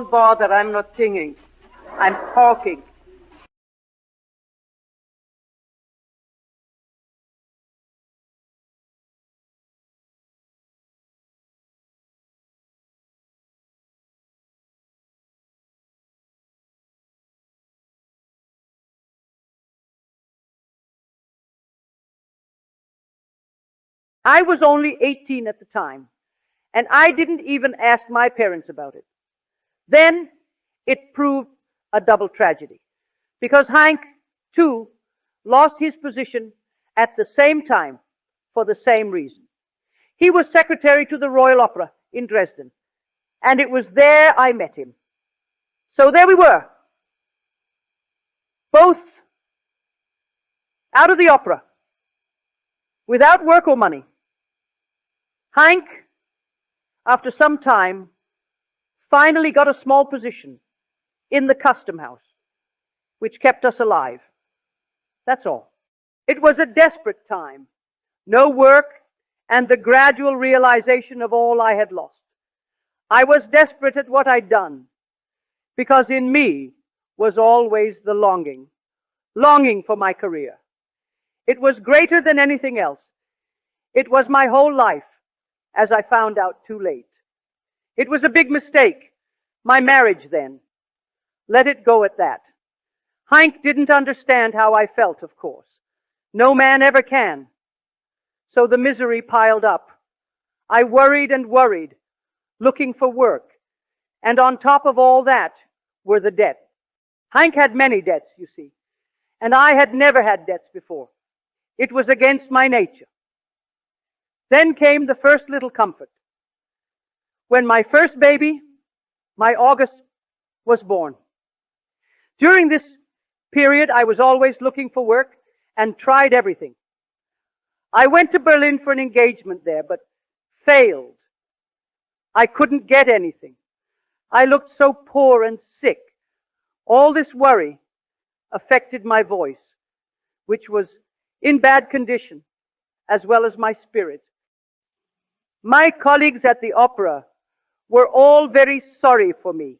Don't bother, I'm not singing. I'm talking. I was only 18 at the time, and I didn't even ask my parents about it. Then it proved a double tragedy, because Heink, too, lost his position at the same time for the same reason. He was secretary to the Royal Opera in Dresden, and it was there I met him. So there we were, both out of the opera, without work or money. Heink, after some time, finally got a small position in the custom house, which kept us alive. That's all. It was a desperate time. No work and the gradual realization of all I had lost. I was desperate at what I'd done, because in me was always the longing for my career. It was greater than anything else. It was my whole life, as I found out too late. It was a big mistake, my marriage then. Let it go at that. Heink didn't understand how I felt, of course. No man ever can. So the misery piled up. I worried and worried, looking for work. And on top of all that were the debts. Heink had many debts, you see, and I had never had debts before. It was against my nature. Then came the first little comfort. When my first baby, my August, was born. During this period, I was always looking for work and tried everything. I went to Berlin for an engagement there, but failed. I couldn't get anything. I looked so poor and sick. All this worry affected my voice, which was in bad condition, as well as my spirit. My colleagues at the opera were all very sorry for me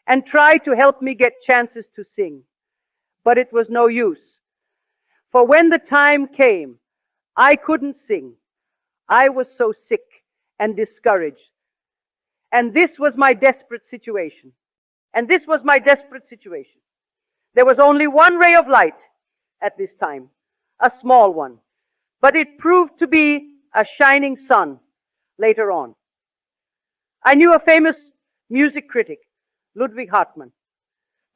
and tried to help me get chances to sing. But it was no use. For when the time came, I couldn't sing. I was so sick and discouraged. And this was my desperate situation. There was only one ray of light at this time, a small one. But it proved to be a shining sun later on. I knew a famous music critic, Ludwig Hartmann,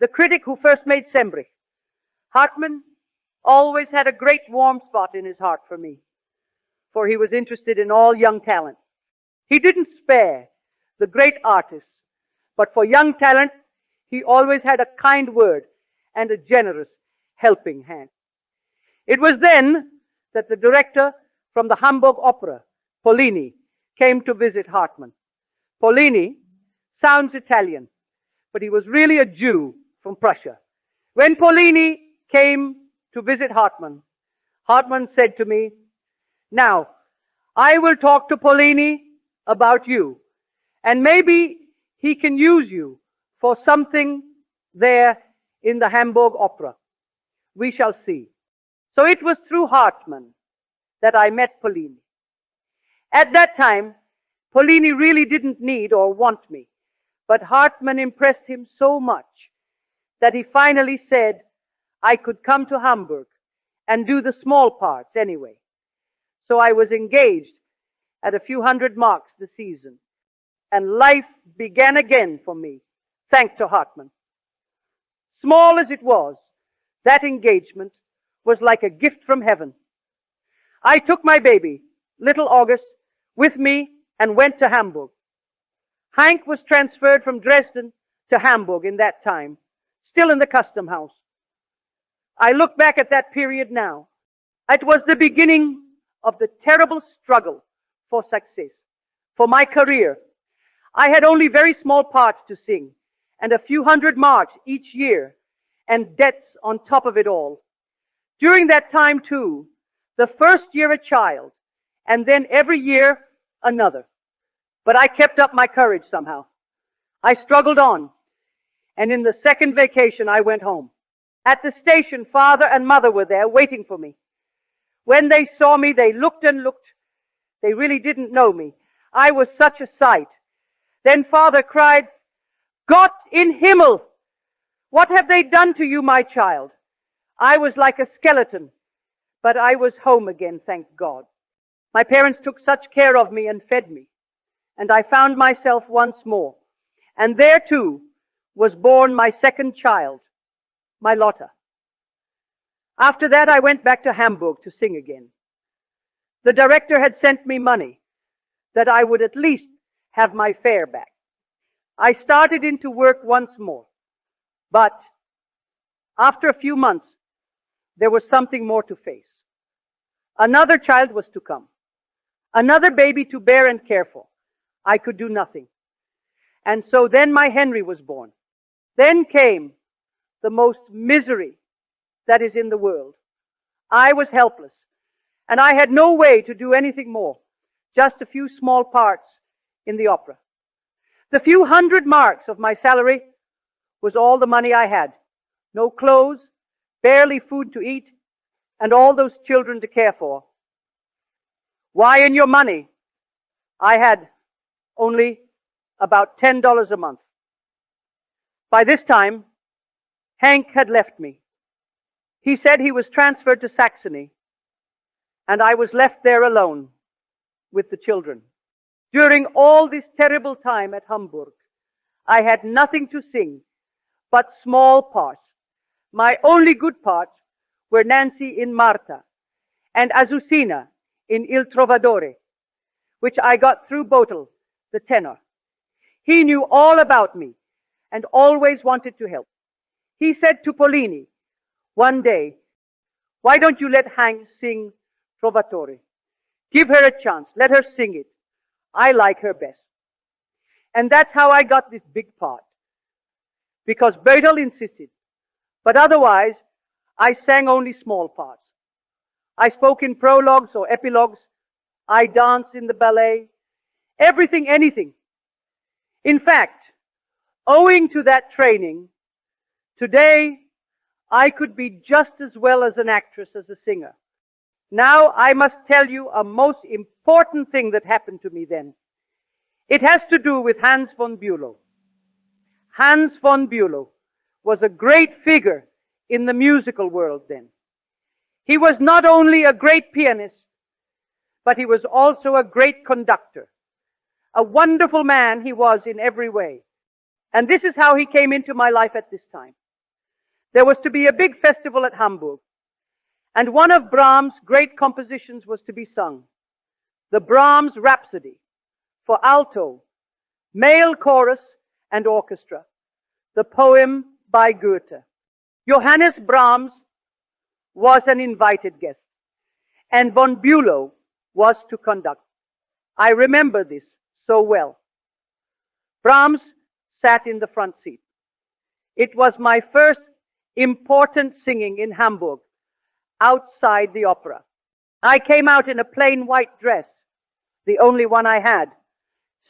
the critic who first made Sembrich. Hartmann always had a great warm spot in his heart for me, for he was interested in all young talent. He didn't spare the great artists, but for young talent, he always had a kind word and a generous helping hand. It was then that the director from the Hamburg Opera, Pollini, came to visit Hartmann. Pollini sounds Italian, but he was really a Jew from Prussia. When Pollini came to visit Hartmann, Hartmann said to me, "Now, I will talk to Pollini about you, and maybe he can use you for something there in the Hamburg Opera. We shall see." So it was through Hartmann that I met Pollini. At that time, Pollini really didn't need or want me, but Hartmann impressed him so much that he finally said I could come to Hamburg and do the small parts anyway. So I was engaged at a few hundred marks the season, and life began again for me, thanks to Hartmann. Small as it was, that engagement was like a gift from heaven. I took my baby, little August, with me and went to Hamburg. Heink was transferred from Dresden to Hamburg in that time, still in the custom house. I look back at that period now. It was the beginning of the terrible struggle for success, for my career. I had only very small parts to sing, and a few hundred marks each year, and debts on top of it all. During that time, too, the first year a child, and then every year another. But I kept up my courage somehow. I struggled on, and in the second vacation I went home. At the station, Father and Mother were there waiting for me. When they saw me, they looked and looked. They really didn't know me. I was such a sight. Then Father cried, "Gott in Himmel! What have they done to you, my child?" I was like a skeleton, but I was home again, thank God. My parents took such care of me and fed me, and I found myself once more. And there too was born my second child, my Lotta. After that, I went back to Hamburg to sing again. The director had sent me money that I would at least have my fare back. I started into work once more, but after a few months, there was something more to face. Another child was to come, another baby to bear and care for. I could do nothing. And so then my Henry was born. Then came the most misery that is in the world. I was helpless, and I had no way to do anything more, just a few small parts in the opera. The few 100 marks of my salary was all the money I had. No clothes, barely food to eat, and all those children to care for. Why, in your money, I had only about $10 a month. By this time, Heink had left me. He said he was transferred to Saxony, and I was left there alone with the children. During all this terrible time at Hamburg, I had nothing to sing but small parts. My only good parts were Nancy in Marta and Azucena in Il Trovatore, which I got through Botel, the tenor. He knew all about me and always wanted to help. He said to Polini one day, "Why don't you let Heink sing Trovatore? Give her a chance. Let her sing it. I like her best." And that's how I got this big part, because Botel insisted. But otherwise, I sang only small parts. I spoke in prologues or epilogues. I danced in the ballet. Everything, anything. In fact, owing to that training, today I could be just as well as an actress as a singer. Now I must tell you a most important thing that happened to me then. It has to do with Hans von Bulow. Hans von Bulow was a great figure in the musical world then. He was not only a great pianist, but he was also a great conductor. A wonderful man he was in every way. And this is how he came into my life at this time. There was to be a big festival at Hamburg, and one of Brahms' great compositions was to be sung. The Brahms Rhapsody for alto, male chorus and orchestra. The poem by Goethe. Johannes Brahms was an invited guest, and von Bulow was to conduct. I remember this so well. Brahms sat in the front seat. It was my first important singing in Hamburg, outside the opera. I came out in a plain white dress, the only one I had.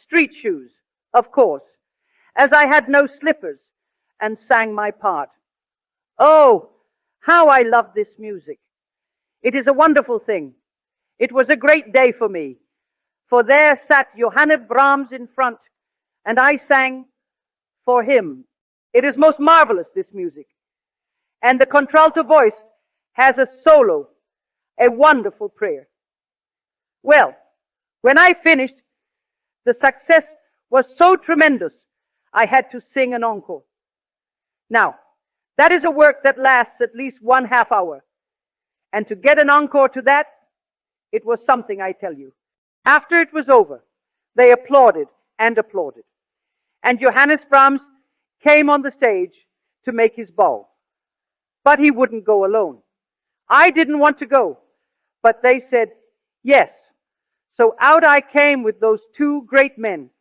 Street shoes, of course, as I had no slippers, and sang my part. Oh, how I loved this music. It is a wonderful thing. It was a great day for me, for there sat Johannes Brahms in front, and I sang for him. It is most marvelous, this music. And the contralto voice has a solo, a wonderful prayer. Well, when I finished, the success was so tremendous, I had to sing an encore. Now, that is a work that lasts at least 1/2 hour. And to get an encore to that, it was something, I tell you. After it was over, they applauded and applauded. And Johannes Brahms came on the stage to make his bow. But he wouldn't go alone. I didn't want to go, but they said yes. So out I came with those two great men,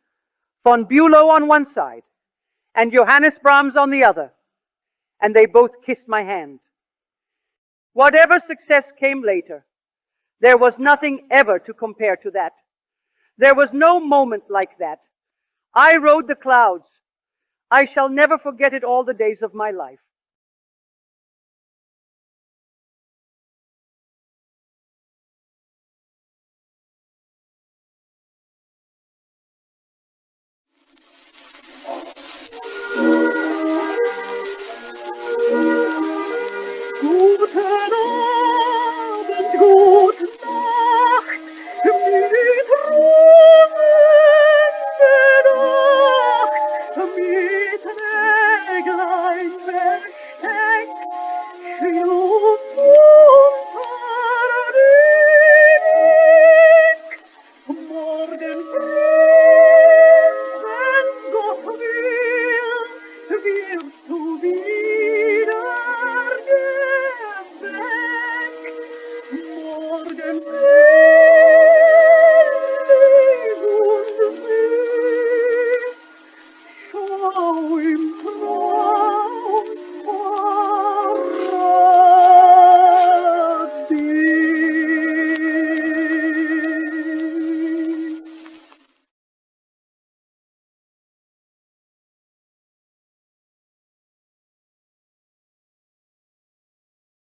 von Bulow on one side and Johannes Brahms on the other, and they both kissed my hand. Whatever success came later, there was nothing ever to compare to that. There was no moment like that. I rode the clouds. I shall never forget it all the days of my life.